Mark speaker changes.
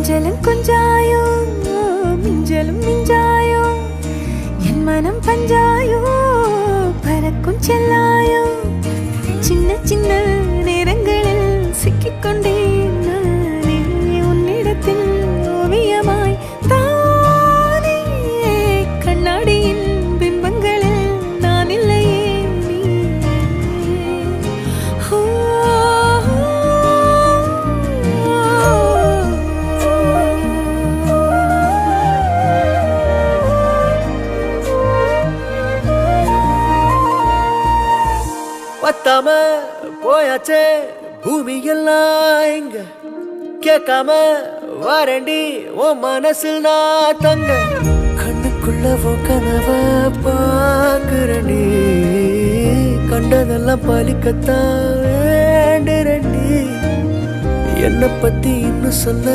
Speaker 1: கொஞ்சலும் கொஞ்சாயோ மிஞ்சலும் மிஞ்சாயோ என் மனம் பஞ்சாயோ பறக்கும் செல்லாயோ சின்ன சின்ன நேரங்களில் சிக்கிக்கொண்டேன் நானே உன்னிடத்தில் ஓவியமாய் தானே கண்ணாடியின் பிம்பங்களில் நான் இல்லையே நீ
Speaker 2: பத்தாம போயாச்சே பூமி எல்லாம் இங்க கேட்காம வாரண்டி உன் மனசில் நான் தங்க கண்ணுக்குள்ள கனவ பாக்குறண்டி கண்டதெல்லாம் பலிக்கத்தான் வேண்டுறண்டி என்னை பத்தி இன்னும் சொல்ல